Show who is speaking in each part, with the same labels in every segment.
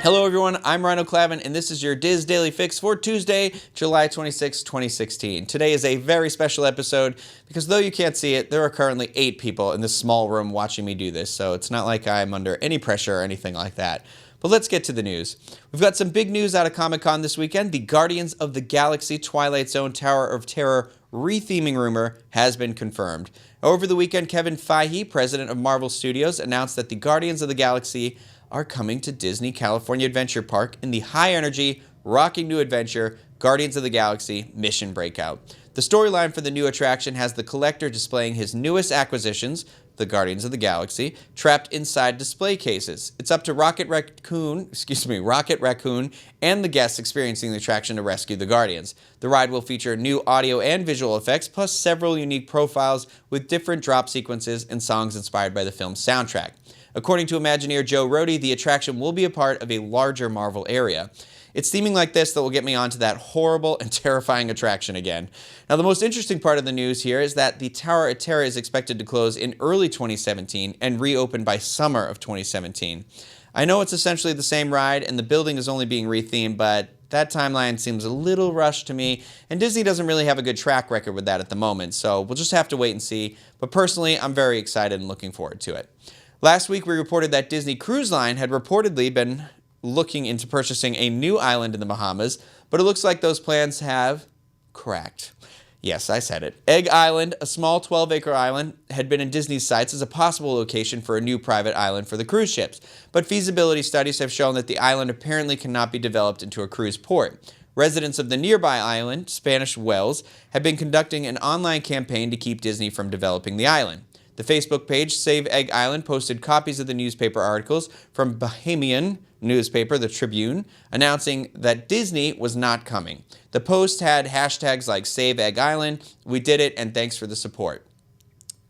Speaker 1: Hello everyone, I'm Rhino Clavin, and this is your Diz Daily Fix for Tuesday, July 26, 2016. Today is a very special episode because though you can't see it, there are currently 8 people in this small room watching me do this, so it's not like I'm under any pressure or anything like that. But let's get to the news. We've got some big news out of Comic-Con this weekend. The Guardians of the Galaxy Twilight Zone Tower of Terror retheming rumor has been confirmed. Over the weekend, Kevin Feige, president of Marvel Studios, announced that the Guardians of the Galaxy are coming to Disney California Adventure Park in the high-energy, rocking new adventure, Guardians of the Galaxy Mission Breakout. The storyline for the new attraction has the collector displaying his newest acquisitions, the Guardians of the Galaxy, trapped inside display cases. It's up to Rocket Raccoon, and the guests experiencing the attraction to rescue the Guardians. The ride will feature new audio and visual effects, plus several unique profiles with different drop sequences and songs inspired by the film's soundtrack. According to Imagineer Joe Rohde, the attraction will be a part of a larger Marvel area. It's theming like this that will get me onto that horrible and terrifying attraction again. Now, the most interesting part of the news here is that the Tower of Terror is expected to close in early 2017 and reopen by summer of 2017. I know it's essentially the same ride and the building is only being rethemed, but that timeline seems a little rushed to me, and Disney doesn't really have a good track record with that at the moment, so we'll just have to wait and see. But personally, I'm very excited and looking forward to it. Last week, we reported that Disney Cruise Line had reportedly been looking into purchasing a new island in the Bahamas, but it looks like those plans have cracked. Yes, I said it. Egg Island, a small 12-acre island, had been in Disney's sights as a possible location for a new private island for the cruise ships, but feasibility studies have shown that the island apparently cannot be developed into a cruise port. Residents of the nearby island, Spanish Wells, have been conducting an online campaign to keep Disney from developing the island. The Facebook page Save Egg Island posted copies of the newspaper articles from Bahamian newspaper, The Tribune, announcing that Disney was not coming. The post had hashtags like Save Egg Island, We Did It, and Thanks for the Support.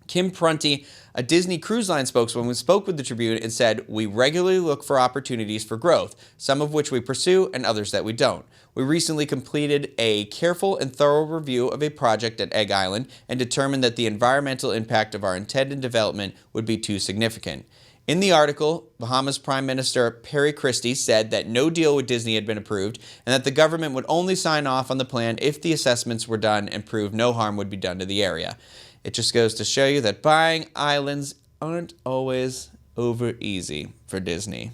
Speaker 1: Kim Prunty, a Disney Cruise Line spokeswoman, spoke with the Tribune and said, "We regularly look for opportunities for growth, some of which we pursue and others that we don't. We recently completed a careful and thorough review of a project at Egg Island and determined that the environmental impact of our intended development would be too significant." In the article, Bahamas Prime Minister Perry Christie said that no deal with Disney had been approved and that the government would only sign off on the plan if the assessments were done and proved no harm would be done to the area. It just goes to show you that buying islands aren't always over easy for Disney.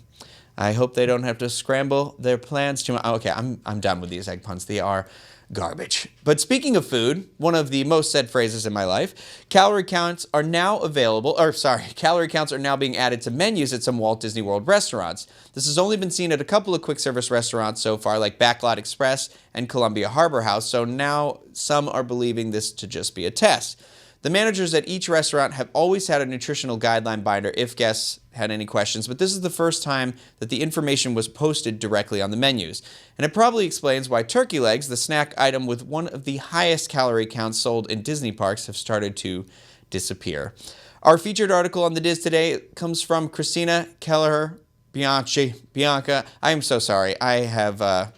Speaker 1: I hope they don't have to scramble their plans too much. Okay, I'm done with these egg puns. They are garbage. But speaking of food, one of the most said phrases in my life, calorie counts are now being added to menus at some Walt Disney World restaurants. This has only been seen at a couple of quick service restaurants so far, like Backlot Express and Columbia Harbor House, so now some are believing this to just be a test. The managers at each restaurant have always had a nutritional guideline binder if guests had any questions, but this is the first time that the information was posted directly on the menus. And it probably explains why turkey legs, the snack item with one of the highest calorie counts sold in Disney parks, have started to disappear. Our featured article on the Diz today comes from Christina Kelleher Bianca. I am so sorry. I have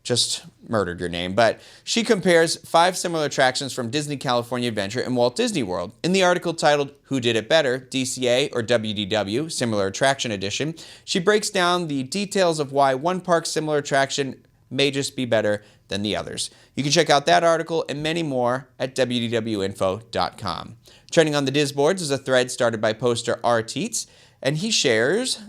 Speaker 1: just murdered your name, but she compares 5 similar attractions from Disney California Adventure and Walt Disney World. In the article titled Who Did It Better, DCA or WDW, Similar Attraction Edition, she breaks down the details of why one park's similar attraction may just be better than the others. You can check out that article and many more at wdwinfo.com. Trending on the Diz boards is a thread started by poster R. Teets, and he shares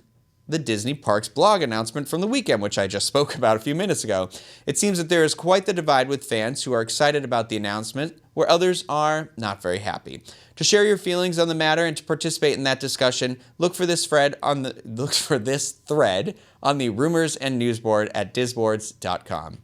Speaker 1: the Disney Parks blog announcement from the weekend, which I just spoke about a few minutes ago. It seems that there is quite the divide with fans who are excited about the announcement, where others are not very happy. To share your feelings on the matter and to participate in that discussion, look for this thread on the rumors and news board at dizboards.com.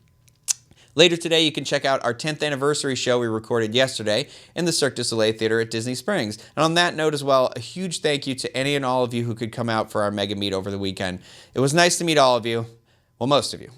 Speaker 1: Later today, you can check out our 10th anniversary show we recorded yesterday in the Cirque du Soleil Theater at Disney Springs. And on that note as well, a huge thank you to any and all of you who could come out for our mega meet over the weekend. It was nice to meet all of you. Well, most of you.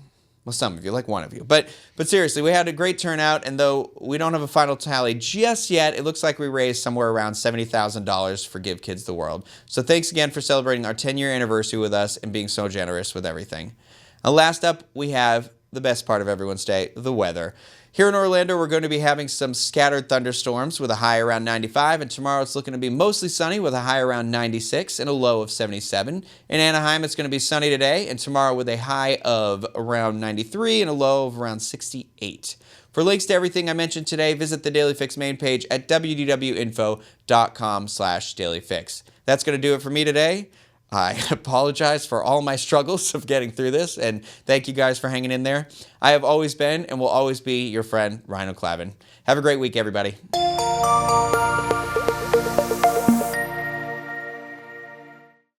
Speaker 1: Well, some of you, like one of you. But seriously, we had a great turnout, and though we don't have a final tally just yet, it looks like we raised somewhere around $70,000 for Give Kids the World. So thanks again for celebrating our 10-year anniversary with us and being so generous with everything. Now, last up, we have the best part of everyone's day, the weather. Here in Orlando, we're going to be having some scattered thunderstorms with a high around 95, and tomorrow it's looking to be mostly sunny with a high around 96 and a low of 77. In Anaheim, it's going to be sunny today and tomorrow with a high of around 93 and a low of around 68. For links to everything I mentioned today, visit the Daily Fix main page at wdwinfo.com/dailyfix. That's going to do it for me today. I apologize for all my struggles of getting through this, and thank you guys for hanging in there. I have always been and will always be your friend, Ryan O'Clavin. Have a great week, everybody.